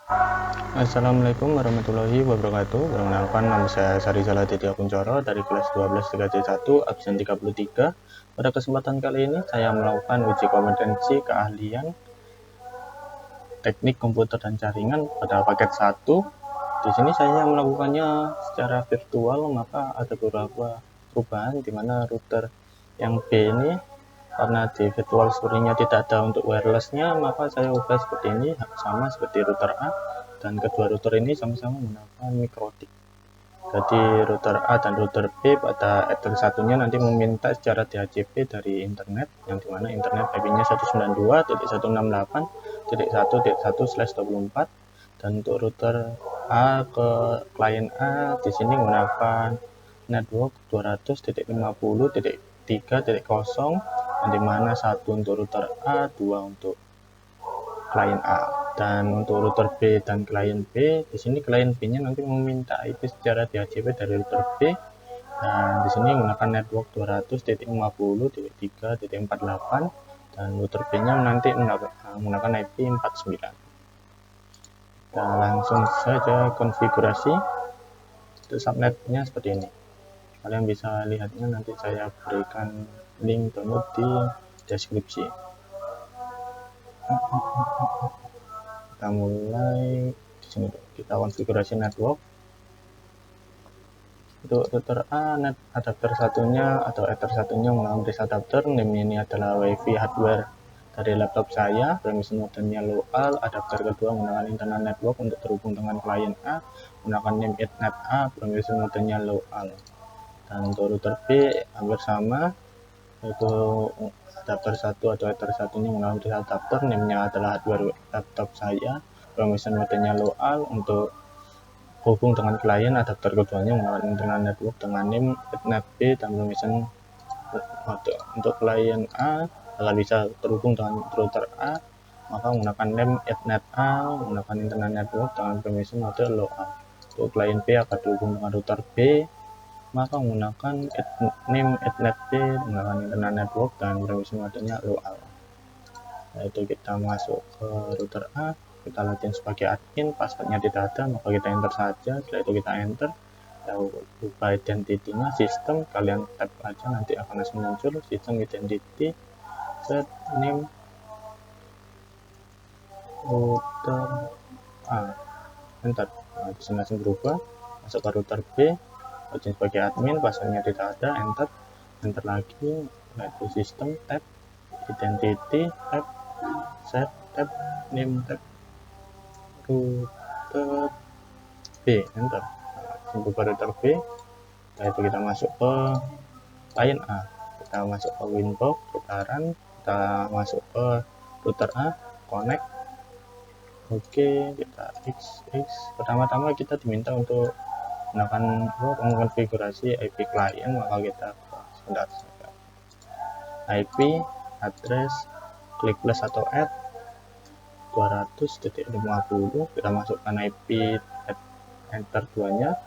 Assalamualaikum warahmatullahi wabarakatuh. Perkenalkan, nama saya Sari Saladitya Kuncoro dari kelas 12 3C1 absen 33. Pada kesempatan kali ini saya melakukan uji kompetensi keahlian teknik komputer dan jaringan pada paket 1. Di sini saya melakukannya secara virtual, maka ada beberapa perubahan di mana router yang B ini karena di virtual story-nya tidak ada untuk wireless-nya, maka saya ubah seperti ini, sama seperti router A, dan kedua router ini sama-sama menggunakan mikrotik. Jadi router A dan router B pada ether satunya nanti meminta secara DHCP dari internet, yang dimana internet IP-nya 192.168.1.1/24, dan untuk router A ke klien A di sini menggunakan network 200.50.3.0, yang dimana satu untuk router A, dua untuk klien A. Dan untuk router B dan klien B, di sini klien B-nya nanti meminta IP secara DHCP dari router B, dan di sini menggunakan network 200.50.3.48, dan router B-nya nanti menggunakan IP 49. Kita langsung saja konfigurasi. Untuk subnetnya seperti ini. Kalian bisa lihatnya, nanti saya berikan link download di deskripsi. Kita mulai di sini. Kita konfigurasi network. Untuk router A, net adapter satunya atau ether satunya menggunakan bridge adapter. Name ini adalah WiFi hardware dari laptop saya. Permission modenya local. Adapter kedua menggunakan internal network untuk terhubung dengan klien A, menggunakan name ethernet A. Permission modenya local. Dan untuk router B hampir sama, yaitu adapter 1 atau ether satunya menggunakan bridge adapter. Name-nya adalah hardware laptop saya. Permission modenya local. Untuk hubung dengan klien, adapter keduanya menggunakan internal network dengan name ethernet B dan permission mode. Untuk klien A agar bisa terhubung dengan router A, maka menggunakan name ethernet A menggunakan internal network dengan permission mode local. Untuk klien B agar terhubung dengan router B, maka menggunakan name ethernet B menggunakan internal network dan permission modenya local. Yaitu kita masuk ke router A, kita login sebagai admin, passwordnya tidak ada, maka kita enter saja. Setelah itu kita enter, kita ubah identitinya sistem, kalian tap aja nanti akan langsung muncul sistem identity, set name router A, enter. Nah, disini langsung berubah, masuk ke router B, login sebagai admin, passwordnya tidak ada, enter, enter lagi, yaitu sistem, tab, identity, tab, set, tab, name, tab, router B, enter. Buka router B, setelah itu kita masuk ke klien A, kita masuk ke Winbox, kita run, kita masuk ke router A, connect, oke, kita XX. Pertama-tama kita diminta untuk menggunakan mengkonfigurasi IP klien, maka kita sebentar saja. IP, address, klik plus atau add 200.50, kita masukkan IP enter 2 nya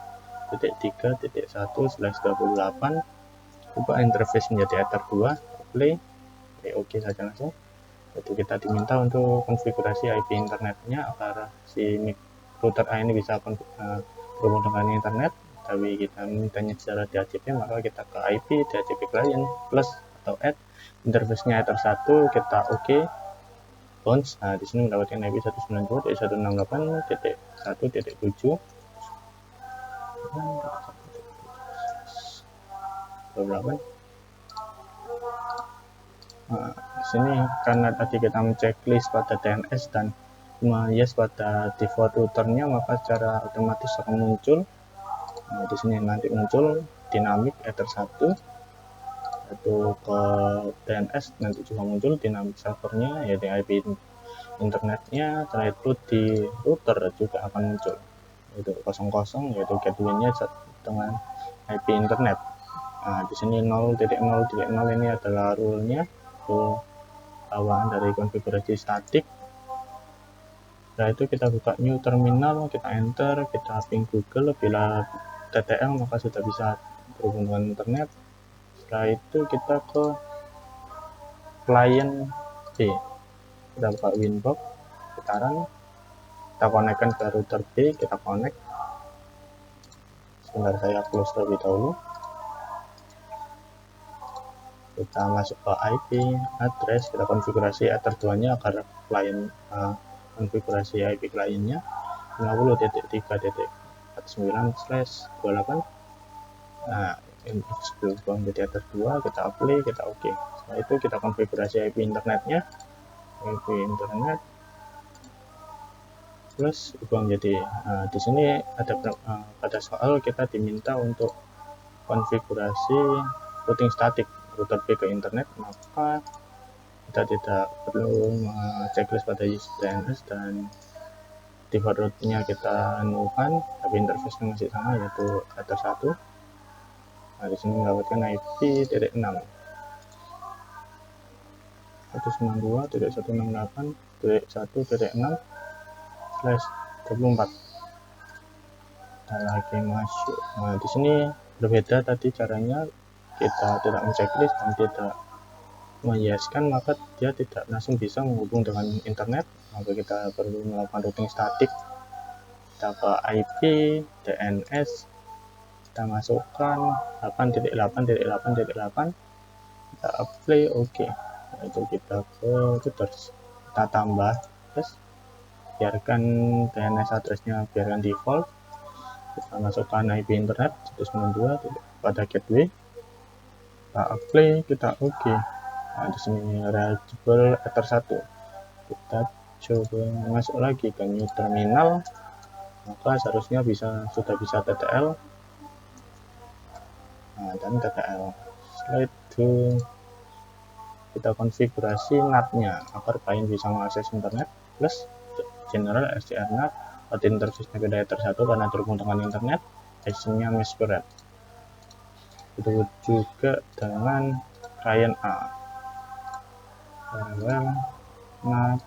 .3.1/28, ubah interface menjadi ether 2, play, oke saja langsung. Itu kita diminta untuk konfigurasi IP internetnya agar si router A ini bisa berhubung dengan internet, tapi kita mintanya secara DHCP, maka kita ke IP DHCP client plus atau add interface-nya ether 1, kita oke, bounce. Nah, di sini mendapatkan IP 192.168.1.7. Nah, di sini karena tadi kita menceklis pada DNS dan yes pada default routernya, maka secara otomatis akan muncul. Nah, di sini nanti muncul dinamik ether 1, yaitu ke DNS nanti juga muncul dinamik servernya, yaitu IP internetnya. Setelah itu di router juga akan muncul, yaitu 00, yaitu gateway-nya dengan IP internet. Nah, di sini 0.0.0 ini adalah rule-nya, bawaan dari konfigurasi statik. Setelah itu kita buka new terminal, kita enter, kita ping Google, bila TTL maka sudah bisa berhubung dengan internet. Setelah itu kita ke klien B, kita buka Winbox, kita run, kita konekkan ke router B, kita connect. Sebentar, saya close terlebih dahulu. Kita masuk ke IP address, kita konfigurasi Ether 2 nya agar klien konfigurasi IP kliennya 50.3.49/28. Nah, ini sebelum jadi Ether 2, kita apply, kita oke. Setelah itu kita konfigurasi IP internetnya, IP internet plus ubah menjadi. Di sini ada pada soal kita diminta untuk konfigurasi routing statik router B ke internet, maka kita tidak perlu checklist pada user DNS dan default route-nya kita anukan, tapi interface-nya masih sama, yaitu Ether 1. Nah, di sini mendapatkan IP .6 192.168.1.6/24. Kita lagi masuk. Nah, di sini berbeda tadi caranya, kita tidak men-checklist dan tidak menyiaskan, maka dia tidak langsung bisa menghubung dengan internet, maka kita perlu melakukan routing statik. Kita ke IP DNS, kita masukkan 8.8.8.8, kita apply oke. Nah, itu kita ke routers, kita tambah terus biarkan DNS addressnya biarkan default, kita masukkan IP internet 192 pada gateway, kita apply, kita oke. Nah, di sini reachable Ether 1. Kita coba masuk lagi ke new terminal, maka seharusnya sudah bisa TTL. Nah, dan TTL. Setelah itu kita konfigurasi NAT-nya agar klien bisa mengakses internet plus general SDR NAT, atau interface-nya beda Ether 1 karena terhubung dengan internet, action-nya masquerade. Itu juga dengan klien A. Well, NAT,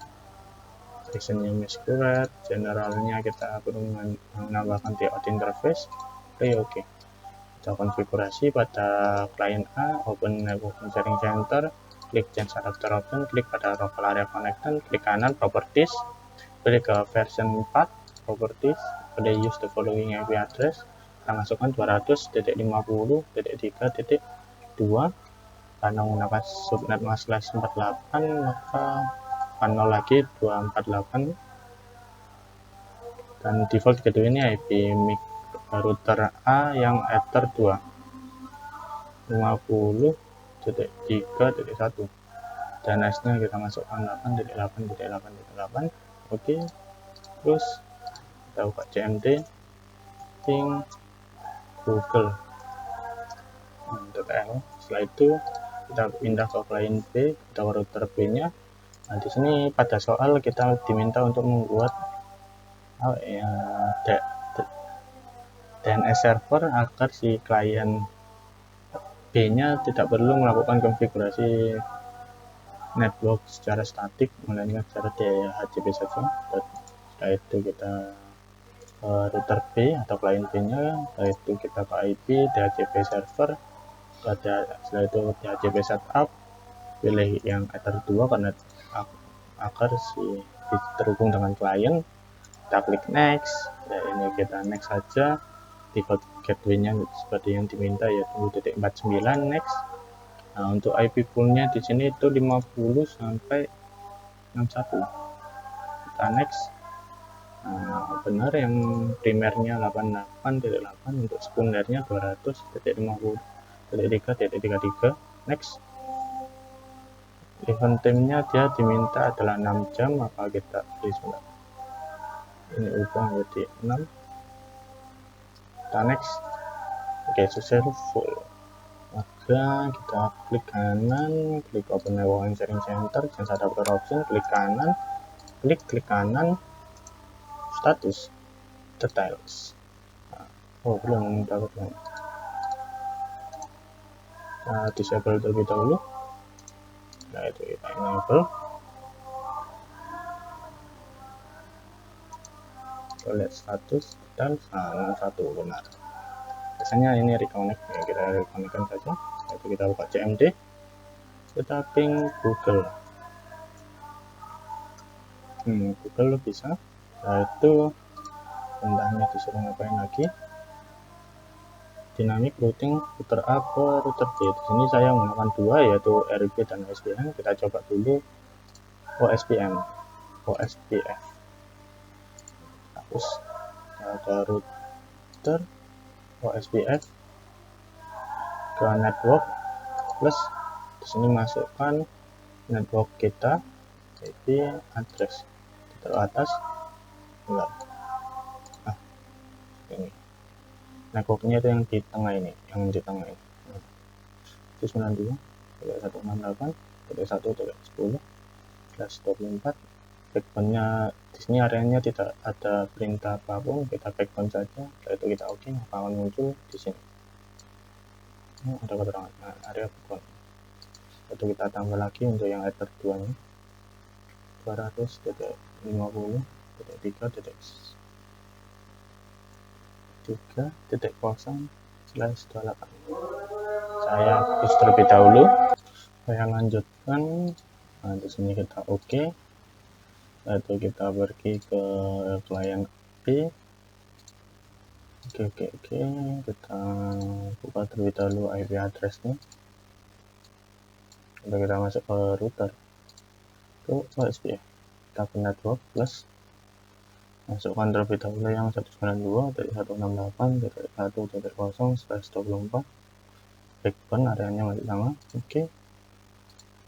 actionnya masquerade, generalnya kita perlu menambahkan TOT interface. Oke. Kita konfigurasi pada klien A, open network sharing center, klik change adapter option, klik pada local area connection, klik kanan properties, pilih ke version 4 properties, pilih use the following IP address, kita masukkan 200.50.3.2. karena menggunakan subnet mask/48, maka 0 lagi 248, dan default gateway ini IP mic router A yang Ether 2 50.3.1. DNS-nya kita masukkan 8.8.8.8. Oke. Terus kita buka CMD ping Google TTL. Setelah itu kita pindah ke klien B, kita ke router B-nya. Nah, di sini pada soal kita diminta untuk membuat DNS server agar si klien B-nya tidak perlu melakukan konfigurasi network secara statik, melainkan secara DHCP saja. Setelah itu kita ke router B atau klien B-nya, setelah itu kita ke IP DHCP server, setelah itu DHCP setup, pilih yang Ether 2 karena agar terhubung dengan klien, kita klik next. Ya, ini kita next saja, default gateway-nya seperti yang diminta, yaitu 49 next. Nah, untuk IP pool-nya di sini itu 50 sampai 61. Kita next. Nah, benar yang primernya 88.8, untuk sekundernya 200.50.3.33. Next. Event time-nya dia diminta adalah 6 jam, maka kita ini ubah menjadi 6. Kita next. Oke, successful. Maka kita klik kanan, klik open network sharing center, change adapter option, klik kanan, klik kanan, status details. Oh, belum dapat. Nah, disable terlebih dahulu. Nah, itu kita enable. Kita lihat status dan satu benar. Biasanya ini reconnect, ya kita reconnectkan saja. Itu kita buka CMD, kita ping Google. Google bisa. Setelah itu perintahnya disuruh ngapain lagi, dynamic routing router A ke router B. Di sini saya menggunakan dua, yaitu RIP dan OSPF. Kita coba dulu OSPF. Terus ke router OSPF ke network plus di sini masukkan network kita, IP address taruh atas, enggak, ini networknya itu yang di tengah ini, itu 92.168.1.10/24. backbone-nya di sini areanya tidak ada perintah apapun, kita backbone saja. Setelah itu kita oke, maka akan muncul di sini. Ada keterangan area backbone. Itu kita tambah lagi untuk yang ether 2 nya 200.50.3.0/28. Saya hapus terlebih dahulu, saya lanjutkan. Nah, di sini kita oke. Lalu kita pergi ke klien B. Oke, kita buka terlebih dahulu IP address-nya. Lalu kita masuk ke router, ke OSPF, kita ke network plus masukkan terlebih dahulu yang 192.168.1.0/24. backbone areanya masih sama. Oke,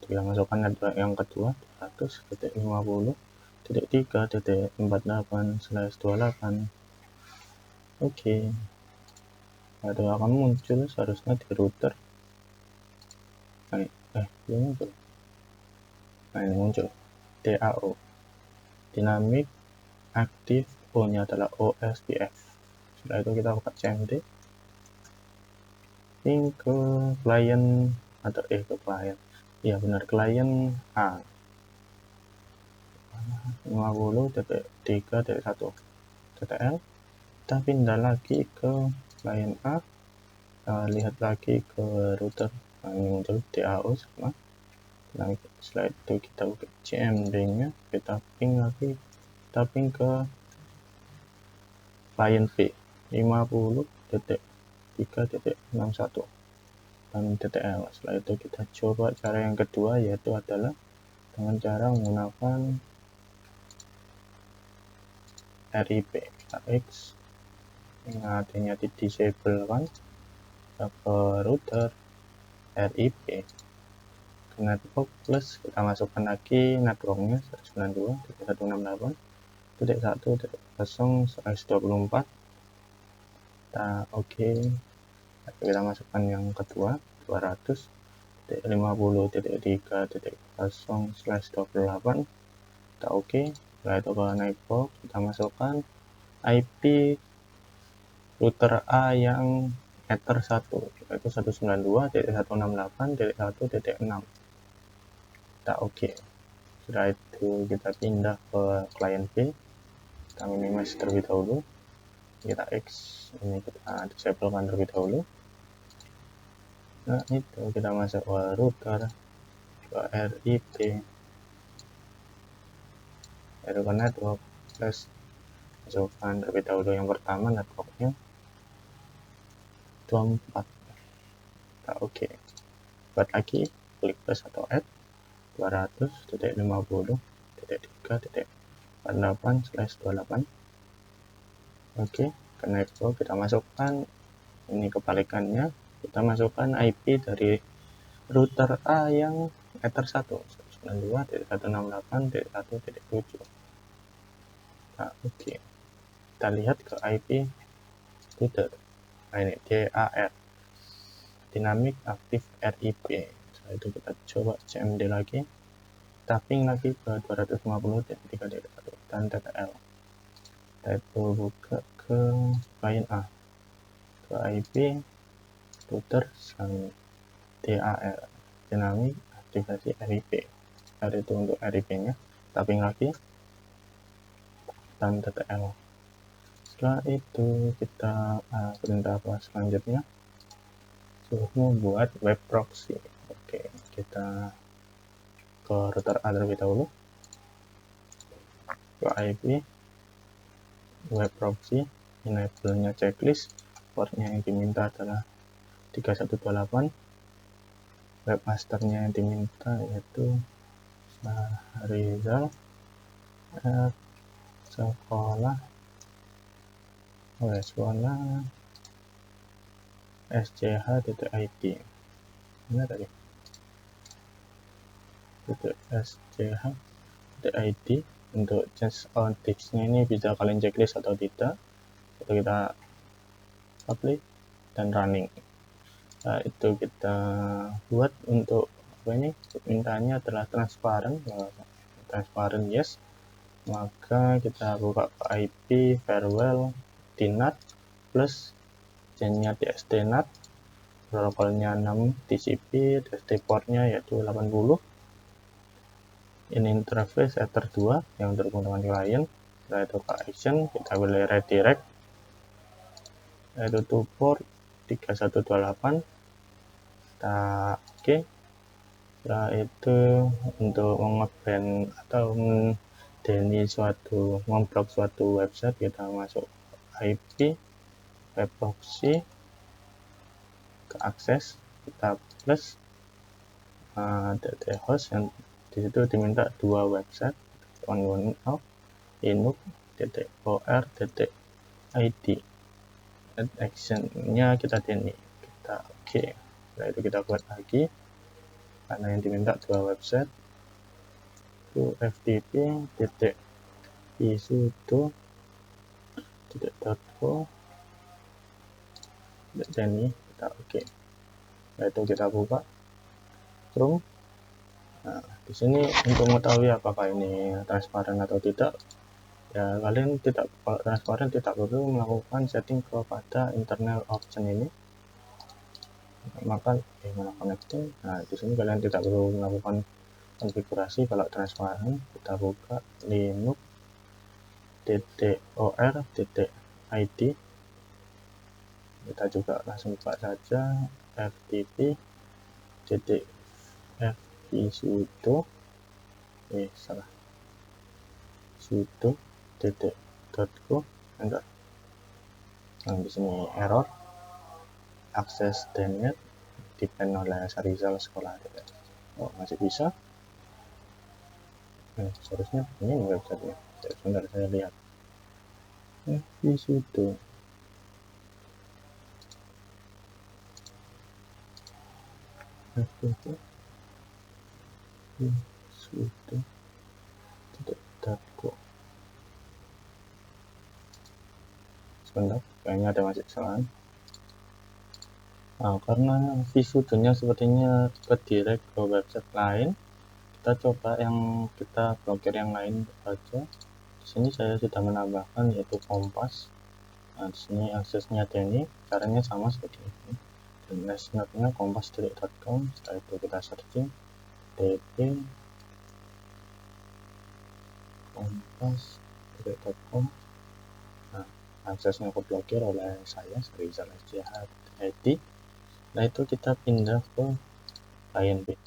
kita masukkan network yang kedua 200.50.3.48/28. Oke, ada akan muncul seharusnya di router. Ini muncul DAO, Dynamic Active O-nya adalah OSPF. Setelah itu kita buka CMD, ping ke klien atau ke klien, iya benar, klien A 50.3.1 kita pindah lagi ke klien A, lihat lagi ke router. Nah, ini muncul DAO sama. Nah, setelah itu kita buka CMD-nya, kita ping lagi, kita ping ke klien B 50.3.61 dan TTL. Setelah itu kita coba cara yang kedua, yaitu adalah dengan cara menggunakan RIP X yang artinya di disable kan, ke router RIP ke network plus kita masukkan lagi networknya 192.168.1.0/24. kita oke. Kita masukkan yang kedua 200.50.3.0/28. kita oke. Setelah itu ke network kita masukkan IP router A yang ether 1, yaitu 192.168.1.6. kita oke. Setelah itu kita pindah ke klien B, kita minimize terlebih dahulu, kita X, ini kita disablekan terlebih dahulu. Nah, itu kita masuk ke router, ke RIP, ke network plus masukkan terlebih dahulu yang pertama networknya 24. kita oke. Buat lagi, klik plus atau add 200.50.3.48/28. Oke, ke network kita masukkan, ini kebalikannya, kita masukkan IP dari router A yang ether 1 192.168.1.7. nah, oke. Kita lihat ke IP router. Nah, ini DAR, Dynamic Active RIP. Setelah itu kita coba CMD lagi, tapping lagi ke 250.3.1 dan TTL. Kita itu buka ke klien A, ke IP router sang DAR, Dynamic Aktivasi RIP. Setelah itu untuk RIP-nya, tapping lagi dan TTL. Setelah itu kita perintah apa selanjutnya, suruh membuat web proxy. Oke, kita ke router A terlebih dahulu, ke IP web proxy, enable-nya checklist, portnya yang diminta adalah 3128, webmasternya yang diminta yaitu Rizal sekolah sch.id. Mana tadi? sch.id. Untuk change on text-nya ini bisa kalian checklist atau tidak. Itu kita publish dan running. Nah, itu kita buat untuk apa ini? Mintanya adalah transparent. Transparent yes. Maka kita buka ke IP farewell dnat plus chainnya tstnat, protokolnya 6 TCP, tst portnya yaitu 80. Ini interface ether 2 yang terhubung dengan klien. Setelah itu ke action, kita pilih redirect yaitu to port 3128, kita oke. Setelah itu untuk mengeban atau memblok suatu website, kita masuk IP web proxy ke akses, kita plus host yang disitu diminta 2 website, inuk.or.id. Actionnya kita kita oke. Setelah itu kita buat lagi karena yang diminta 2 website itu ftp.isudo.co dan ini kita oke. Setelah itu kita buka Chrome. Nah, di sini untuk mengetahui apakah ini transparan atau tidak, ya kalian kalau transparan tidak perlu melakukan setting kepada internal option ini. Maka mana connecting. Nah, di sini kalian tidak perlu melakukan konfigurasi. Kalau transparan, kita buka linux.or.id. Kita juga langsung buka saja ftp.fpsudo sudo.co. Enggak. Nah, di sini error akses denied depend oleh Rizal sekolah. Oh, masih bisa. Seharusnya ini websitenya. Sebentar saya lihat. fpsudo. fpsudo.co. Sebentar, kayaknya ada masih kesalahan. Nah, karena visudonya sepertinya kedirect ke website lain, kita coba yang kita blokir yang lain saja. Di sini saya sudah menambahkan yaitu Kompas. Nah, di sini aksesnya ini caranya sama seperti ini. Dan listeners-nya kompas.com. Setelah itu kita searching dp kompas.com. Nah, aksesnya keblokir oleh saya Rizal SCH. Nah, itu kita pindah ke klien B.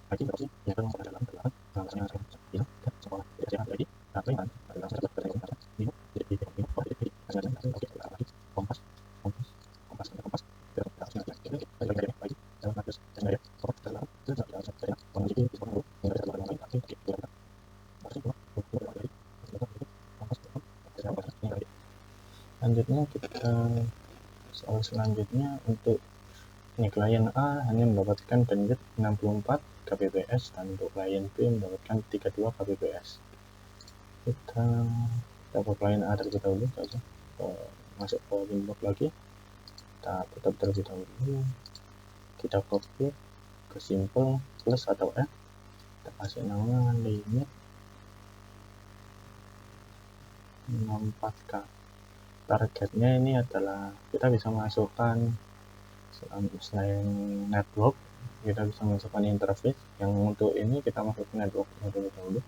Lagi berarti yang akan masuk dalam adalah namanya saya sekolah SCH lagi. Nah, klien adalah saya berkata ini jadi lagi kompas Selanjutnya kita soal selanjutnya untuk ini klien A hanya mendapatkan bandwidth 64 kbps dan untuk klien B mendapatkan 32 kbps. Kita ke klien A terlebih dahulu saja. Masuk ke windows lagi, kita tutup terlebih dahulu, kita copy ke simple plus atau F, kita kasih nama limit 64k. Targetnya ini adalah kita bisa masukkan selain network, kita bisa masukkan interface. Yang untuk ini kita masuk ke network terlebih dahulu,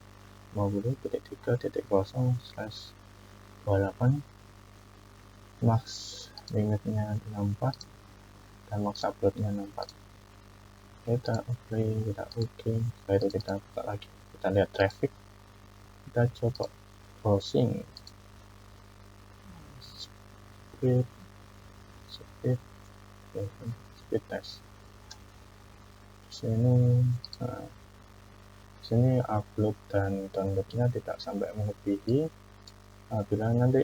50.3.0/28, max limitnya 64 dan max uploadnya 64. Kita apply, kita oke. Setelah itu kita buka lagi, kita lihat traffic, kita coba browsing. speed test. Sini upload dan downloadnya tidak sampai melebihi. Bila nanti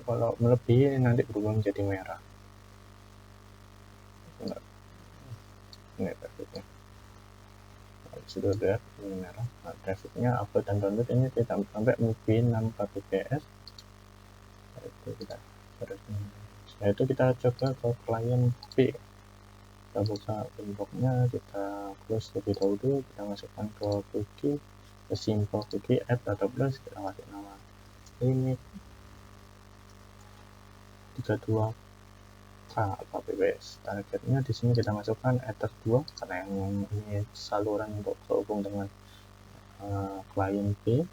kalau melebihi nanti berubah menjadi merah. Ini trafficnya. Sudah lihat ini merah. Trafficnya upload dan download ini tidak sampai melebihi 6 kbps. Setelah itu kita coba ke klien B. Kita buka inboxnya, kita close terlebih dahulu, kita masukkan ke cookie, ke simple cookie, add atau plus, kita kasih nama limit 32k kbps. Targetnya di sini kita masukkan ether 2 karena yang ini saluran untuk terhubung dengan klien B.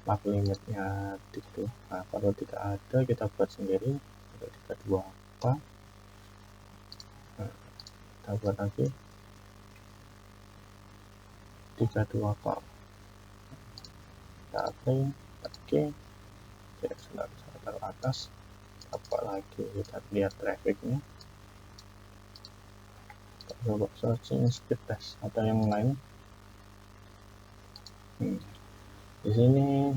Mark limitnya 32. Nah, kalau tidak ada kita buat sendiri untuk 32k. Kita buat lagi 32k. Kita apply oke. Sudah taruh atas. Apa lagi, kita lihat trafficnya. Kita coba searching speed test atau yang lain. Di sini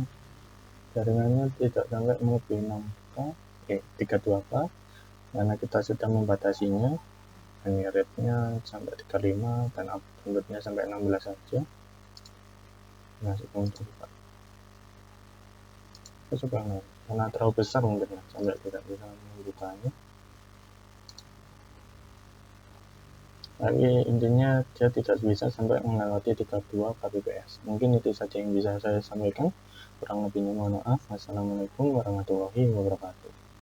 jaringannya tidak sampai melebihi 32k karena kita sudah membatasinya. Ini rate-nya sampai 35 dan upload-nya sampai 16 saja. Masih belum coba. Kita coba karena terlalu besar mungkin ya, sampai tidak bisa membukanya. Tapi intinya dia tidak bisa sampai melewati 32 kbps. Mungkin itu saja yang bisa saya sampaikan. Kurang lebihnya mohon maaf. Wassalamualaikum warahmatullahi wabarakatuh.